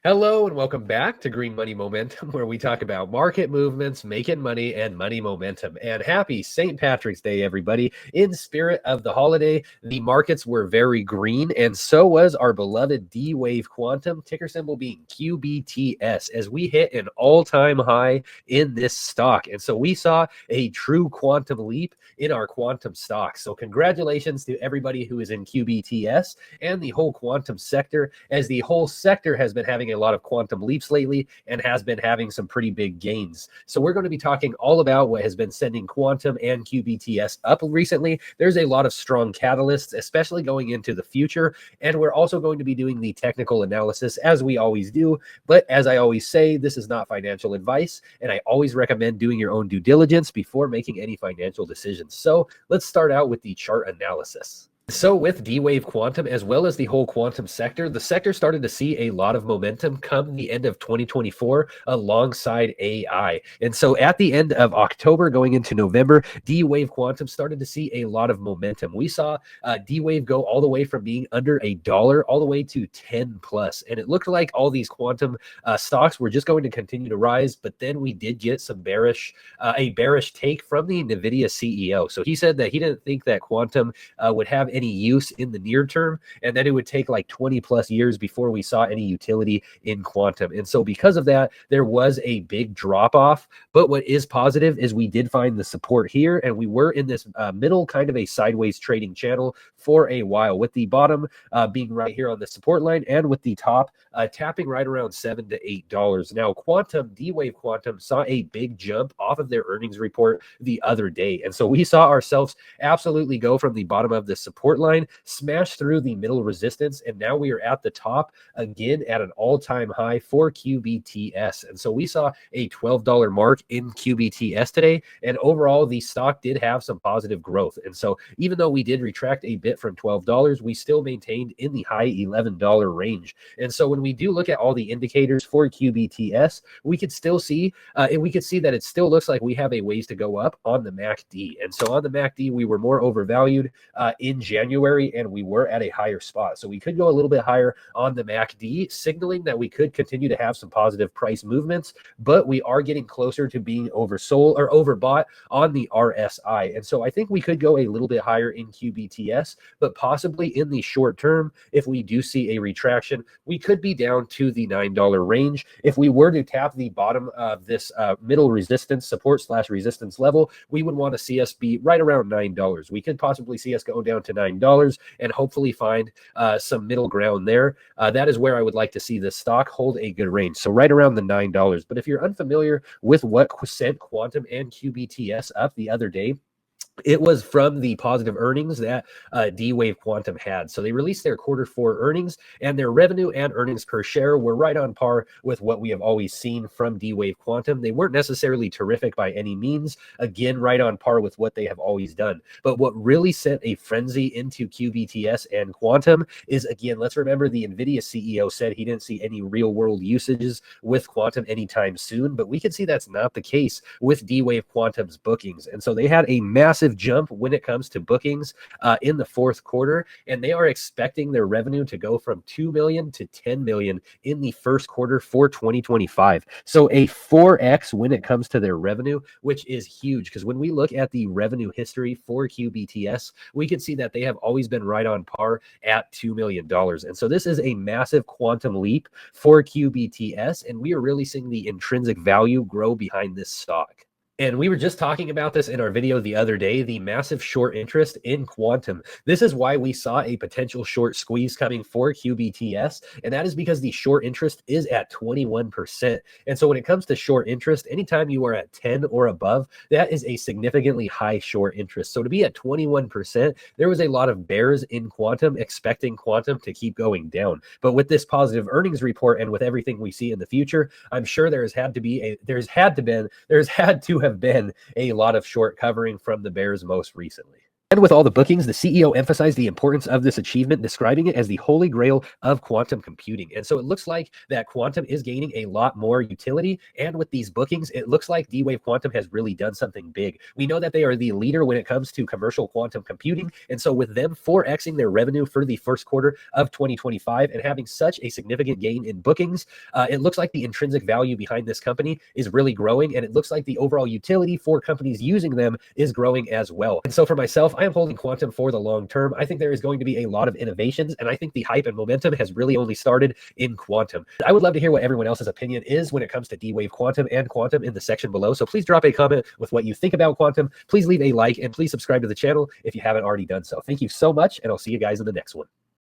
Hello and welcome back to Green Money Momentum, where we talk about market movements, making money, and money momentum. And happy St. Patrick's Day, everybody. In spirit of the holiday, the markets were very green, and so was our beloved D-Wave Quantum, ticker symbol being QBTS, as we hit an all-time high in this stock. And so we saw a true quantum leap in our quantum stock. So congratulations to everybody who is in QBTS and the whole quantum sector, as the whole sector has been having a lot of quantum leaps lately and has been having some pretty big gains. So we're going to be talking all about what has been sending quantum and QBTS up recently. There's a lot of strong catalysts, especially going into the future. And we're also going to be doing the technical analysis as we always do. But as I always say, this is not financial advice. And I always recommend doing your own due diligence before making any financial decisions. So let's start out with the chart analysis. So with D-Wave Quantum, as well as the whole quantum sector, the sector started to see a lot of momentum come the end of 2024 alongside AI. And so at the end of October going into November, D-Wave Quantum started to see a lot of momentum. We saw D-Wave go all the way from being under $1 all the way to 10 plus. And it looked like all these quantum stocks were just going to continue to rise. But then we did get some a bearish take from the NVIDIA CEO. So he said that he didn't think that quantum would have any use in the near term, and that it would take like 20 plus years before we saw any utility in quantum. And so because of that, there was a big drop off. But what is positive is we did find the support here, and we were in this middle kind of a sideways trading channel for a while, with the bottom being right here on the support line, and with the top tapping right around $7 to $8. Now, D-Wave Quantum saw a big jump off of their earnings report the other day. And so we saw ourselves absolutely go from the bottom of the support line, smash through the middle resistance, and now we are at the top again at an all-time high for QBTS. And so we saw a $12 mark in QBTS today, and overall the stock did have some positive growth. And so even though we did retract a bit from $12, we still maintained in the high $11 range. And so when we do look at all the indicators for QBTS, we could still see that it still looks like we have a ways to go up on the MACD. And so on the MACD, we were more overvalued in January, and we were at a higher spot. So we could go a little bit higher on the MACD, signaling that we could continue to have some positive price movements, but we are getting closer to being oversold or overbought on the RSI. And so I think we could go a little bit higher in QBTS, but possibly in the short term, if we do see a retraction, we could be down to the $9 range. If we were to tap the bottom of this middle resistance, support / resistance level, we would want to see us be right around $9. We could possibly see us go down to $9 and hopefully find some middle ground there. That is where I would like to see this stock hold a good range. So right around the $9. But if you're unfamiliar with what sent Quantum and QBTS up the other day, it was from the positive earnings that D-Wave Quantum had. So they released their Q4 earnings, and their revenue and earnings per share were right on par with what we have always seen from D-Wave Quantum. They weren't necessarily terrific by any means. Again, right on par with what they have always done. But what really sent a frenzy into QBTS and Quantum is, again, let's remember the NVIDIA CEO said he didn't see any real world usages with Quantum anytime soon. But we can see that's not the case with D-Wave Quantum's bookings. And so they had a massive jump when it comes to bookings in the Q4, and they are expecting their revenue to go from 2 million to 10 million in the Q1 for 2025. So a 4x when it comes to their revenue, which is huge, because when we look at the revenue history for QBTS, we can see that they have always been right on par at $2 million. And so this is a massive quantum leap for QBTS, and we are really seeing the intrinsic value grow behind this stock. And we were just talking about this in our video the other day, the massive short interest in Quantum. This is why we saw a potential short squeeze coming for QBTS, and that is because the short interest is at 21%. And so when it comes to short interest, anytime you are at 10 or above, that is a significantly high short interest. So to be at 21%, there was a lot of bears in Quantum expecting Quantum to keep going down. But with this positive earnings report and with everything we see in the future, I'm sure there's had to have been a lot of short covering from the bears most recently. And with all the bookings, the CEO emphasized the importance of this achievement, describing it as the holy grail of quantum computing. And so it looks like that quantum is gaining a lot more utility. And with these bookings, it looks like D-Wave Quantum has really done something big. We know that they are the leader when it comes to commercial quantum computing. And so with them 4xing their revenue for the first quarter of 2025 and having such a significant gain in bookings, it looks like the intrinsic value behind this company is really growing. And it looks like the overall utility for companies using them is growing as well. And so for myself, I am holding quantum for the long term. I think there is going to be a lot of innovations, and I think the hype and momentum has really only started in quantum. I would love to hear what everyone else's opinion is when it comes to D-Wave Quantum and quantum in the section below. So please drop a comment with what you think about quantum. Please leave a like and please subscribe to the channel if you haven't already done so. Thank you so much, and I'll see you guys in the next one.